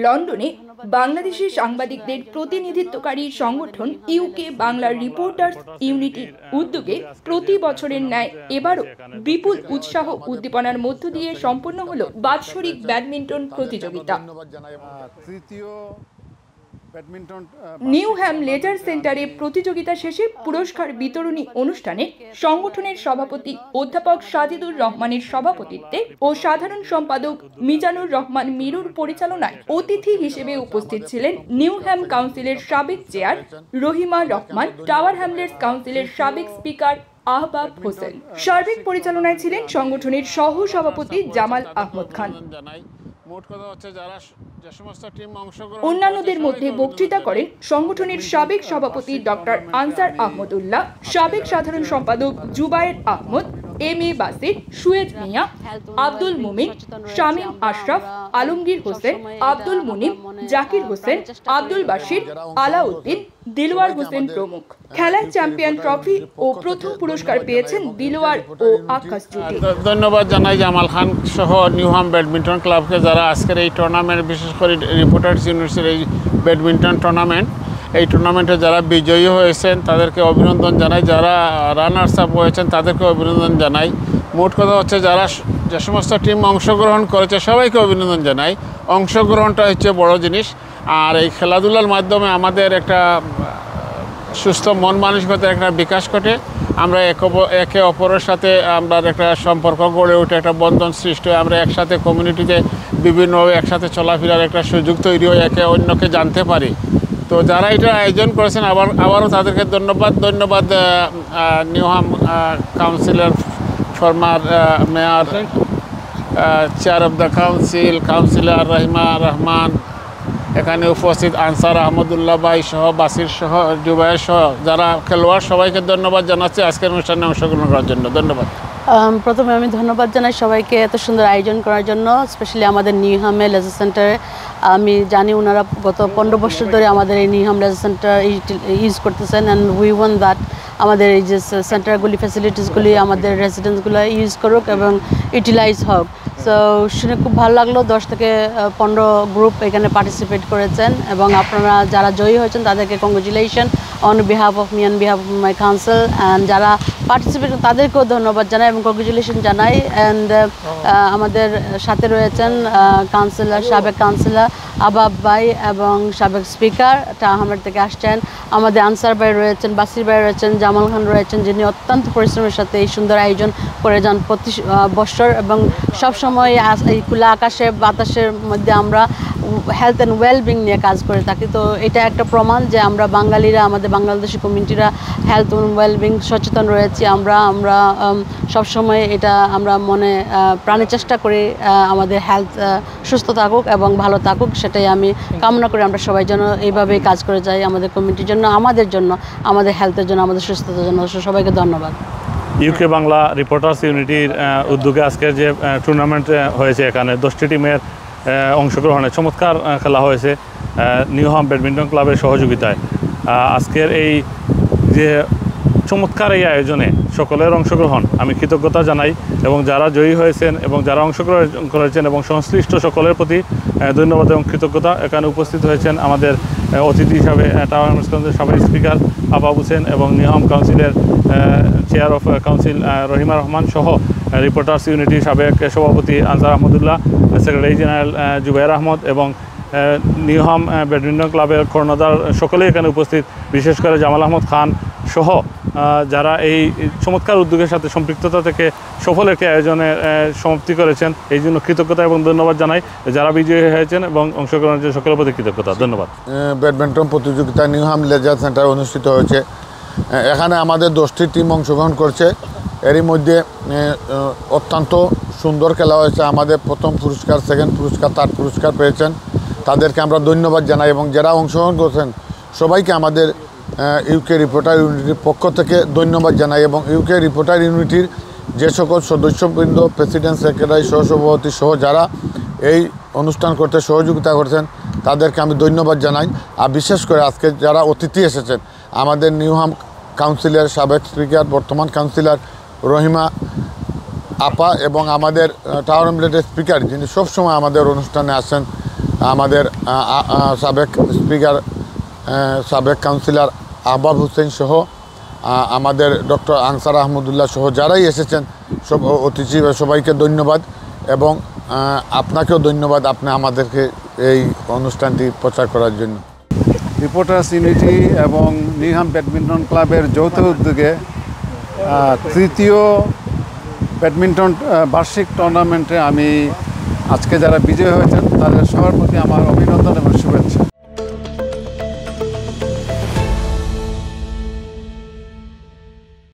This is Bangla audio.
লন্ডনে বাংলাদেশি সাংবাদিকদের প্রতিনিধিত্বকারী সংগঠন ইউকে বাংলা রিপোর্টার্স ইউনিটির উদ্যোগে প্রতি বছরের ন্যায় এবারও বিপুল উৎসাহ উদ্দীপনার মধ্য দিয়ে সম্পন্ন হলো বাৎসরিক ব্যাডমিন্টন প্রতিযোগিতা। নিউহ্যাম লেজার সেন্টারে প্রতিযোগিতা শেষে পুরস্কার বিতরণী অনুষ্ঠানে সংগঠনের সভাপতি অধ্যাপক সাজিদুর রহমানের সভাপতিত্বে ও সাধারণ সম্পাদক মিজানুর রহমান মিরুর পরিচালনায় অতিথি হিসেবে উপস্থিত ছিলেন নিউহ্যাম কাউন্সিলের সাবেক chair Rahima Rahman, tower Hamlets কাউন্সিলের সাবেক স্পিকার আহবাব হোসেন। সার্বিক পরিচালনায় ছিলেন সংগঠনের সহ সভাপতি জামাল আহমদ খান। অন্যান্যদের মধ্যে বক্তৃতা করেন সংগঠনের সাবেক সভাপতি ডক্টর আনসার আহমদুল্লাহ, সাবেক সাধারণ সম্পাদক Zubair Ahmad, M A Basir, Suez মিয়া, আব্দুল মুমিন, শামীম আশরাফ, আলমগীর হোসেন, আব্দুল মুনিম, জাকির হোসেন, আব্দুল বাশির, আলাউদ্দিন, দিলওয়ার হোসেন প্রমুখ। খেলায় চ্যাম্পিয়ন ট্রফি ও প্রথম পুরস্কার পেয়েছেন দিলওয়ার ও আকাশ জুটি। ধন্যবাদ জানাই জামাল খান সহ নিউহ্যাম ব্যাডমিন্টন ক্লাবকে, যারা আজকের এই টুর্নামেন্ট, বিশেষ করে রিপোর্টার্স ইউনিভার্সিটির এই ব্যাডমিন্টন টুর্নামেন্ট, এই টুর্নামেন্টে যারা বিজয়ী হয়েছেন তাদেরকে অভিনন্দন জানাই, যারা রানার্স আপ হয়েছেন তাদেরকে অভিনন্দন জানাই। মোট কথা হচ্ছে যারা যে সমস্ত টিম অংশগ্রহণ করেছে সবাইকে অভিনন্দন জানাই। অংশগ্রহণটা হচ্ছে বড় জিনিস, আর এই খেলাধুলার মাধ্যমে আমাদের একটা সুস্থ মন মানসিকতার একটা বিকাশ ঘটে। আমরা একে অপরের সাথে আমরা একটা সম্পর্ক গড়ে উঠে, একটা বন্ধন সৃষ্টি হয়, আমরা একসাথে কমিউনিটিতে বিভিন্নভাবে একসাথে চলাফেরার একটা সুযোগ তৈরি হয়, একে অন্যকে জানতে পারি। তো যারা এটা আয়োজন করেছেন আবারও তাদেরকে ধন্যবাদ Newham councillor, former mayor, chair of the councillor Rahima Rahman, এখানে উপস্থিত আনসার আহমদুল্লাহ ভাই সহ, বাসির সহ, জুবাইর সহ যারা খেলোয়াড়, সবাইকে ধন্যবাদ জানাচ্ছি আজকের অনুষ্ঠানে অংশগ্রহণ করার জন্য। ধন্যবাদ। প্রথমে আমি ধন্যবাদ জানাই সবাইকে এত সুন্দর আয়োজন করার জন্য, স্পেশালি আমাদের নিউহ্যামে লেজার সেন্টারে। আমি জানি ওনারা গত 15 বছর ধরে আমাদের এই নিউহ্যাম লেজার সেন্টার ইউজ করতেছেন, অ্যান্ড উই ওয়ান্ট দ্যাট আমাদের এই যে সেন্টারগুলি, ফ্যাসিলিটিসগুলি আমাদের রেসিডেন্টসগুলো ইউজ করুক এবং ইউটিলাইজ হোক। সো শুনে খুব ভালো লাগলো, 10 থেকে 15 গ্রুপ এখানে পার্টিসিপেট করেছেন এবং আপনারা যারা জয়ী হয়েছেন তাদেরকে congratulation on behalf of me and behalf of my council, and যারা পার্টিসিপেট তাদেরকেও ধন্যবাদ জানাই এবং কংগ্রেচুলেশন জানাই। অ্যান্ড আমাদের সাথে রয়েছেন সাবেক কাউন্সিলর আবাব ভাই এবং সাবেক স্পিকার টাহামের থেকে আসছেন, আমাদের আনসার ভাই রয়েছেন, বাসির ভাই রয়েছেন, জামাল খান রয়েছেন, যিনি অত্যন্ত পরিশ্রমের সাথে এই সুন্দর আয়োজন করে যান প্রতি বছর, এবং সবসময় এই খোলা আকাশে বাতাসের মধ্যে আমরা হেলথ অ্যান্ড ওয়েলবিং নিয়ে কাজ করে থাকি। তো এটা একটা প্রমাণ যে আমরা বাঙালিরা, আমাদের বাংলাদেশি কমিউনিটিরা হেলথ অ্যান্ড ওয়েলবিং সচেতন রয়েছি। আমরা সবসময় এটা আমরা মনে প্রাণে চেষ্টা করি আমাদের হেলথ সুস্থ থাকুক এবং ভালো থাকুক, সেটাই আমি কামনা করি। আমরা সবাই যেন এইভাবেই কাজ করে যাই আমাদের কমিউনিটির জন্য, আমাদের জন্য, আমাদের হেলথের জন্য, আমাদের সুস্থতার জন্য। সবাইকে ধন্যবাদ। ইউকে বাংলা রিপোর্টার্স ইউনিটির উদ্যোগে আজকের যে টুর্নামেন্ট হয়েছে, এখানে 10টি টিমের অংশগ্রহণে চমৎকার খেলা হয়েছে নিউহ্যাম ব্যাডমিন্টন ক্লাবের সহযোগিতায়। আজকের এই যে চমৎকার এই আয়োজনে সকলের অংশগ্রহণ আমি কৃতজ্ঞতা জানাই, এবং যারা জয়ী হয়েছেন এবং যারা অংশগ্রহণ করেছেন এবং সংশ্লিষ্ট সকলের প্রতি ধন্যবাদ এবং কৃতজ্ঞতা। এখানে উপস্থিত হয়েছেন আমাদের অতিথি হিসাবে টাওয়ার হ্যামলেটসের সাবেক স্পিকার আহবাব হোসেন এবং নিউহ্যাম কাউন্সিলের chair of council Rahima Rahman সহ রিপোর্টার্স ইউনিটির সাবেক সভাপতি আনসার আহমদুল্লাহ, সেক্রেটারি জেনারেল জুবাইর আহমদ এবং নিউহ্যাম ব্যাডমিন্টন ক্লাবের কর্ণধার সকলেই এখানে উপস্থিত, বিশেষ করে জামাল আহমদ খান সহ যারা এই চমৎকার উদ্যোগের সাথে সম্পৃক্ততা থেকে সফল একটি আয়োজনে সমাপ্তি করেছেন। এই জন্য কৃতজ্ঞতা এবং ধন্যবাদ জানাই যারা বিজয়ী হয়েছেন এবং অংশগ্রহণের জন্য সকলের প্রতি কৃতজ্ঞতা। ধন্যবাদ। ব্যাডমিন্টন প্রতিযোগিতা নিউহ্যাম লেজার সেন্টার অনুষ্ঠিত হয়েছে। এখানে আমাদের 10টি টিম অংশগ্রহণ করছে। এরই মধ্যে অত্যন্ত সুন্দর খেলা হয়েছে। আমাদের প্রথম পুরস্কার, সেকেন্ড পুরস্কার, থার্ড পুরস্কার পেয়েছেন, তাদেরকে আমরা ধন্যবাদ জানাই, এবং যারা অংশগ্রহণ করছেন সবাইকে আমাদের ইউকে রিপোর্টার ইউনিটির পক্ষ থেকে ধন্যবাদ জানাই, এবং ইউকে রিপোর্টার ইউনিটির যে সকল সদস্যবৃন্দ, প্রেসিডেন্ট, সেক্রেটারি, সহসভাপতি সহ যারা এই অনুষ্ঠান করতে সহযোগিতা করছেন তাদেরকে আমি ধন্যবাদ জানাই। আর বিশেষ করে আজকে যারা অতিথি এসেছেন, আমাদের নিউহ্যাম কাউন্সিলের সাবেক স্পিকার, বর্তমান কাউন্সিলর রহিমা আপা, এবং আমাদের টাওয়ার হ্যামলেটের স্পিকার যিনি সবসময় আমাদের অনুষ্ঠানে আসেন আমাদের সাবেক স্পিকার সাবেক কাউন্সিলর আহবাব হোসেন সহ আমাদের ডক্টর আনসার আহমদুল্লাহ সহ যারাই এসেছেন সব অতিথি সবাইকে ধন্যবাদ এবং আপনাকেও ধন্যবাদ আপনি আমাদেরকে এই অনুষ্ঠানটি প্রচার করার জন্য। রিপোর্টার্স ইউনিটি এবং নিউহাম ব্যাডমিন্টন ক্লাবের যৌথ উদ্যোগে তৃতীয় ব্যাডমিন্টন বার্ষিক টুর্নামেন্টে আমি আজকে যারা বিজয়ী হয়েছেন তাদের সবার প্রতি আমার অভিনন্দন এবং শুভেচ্ছা।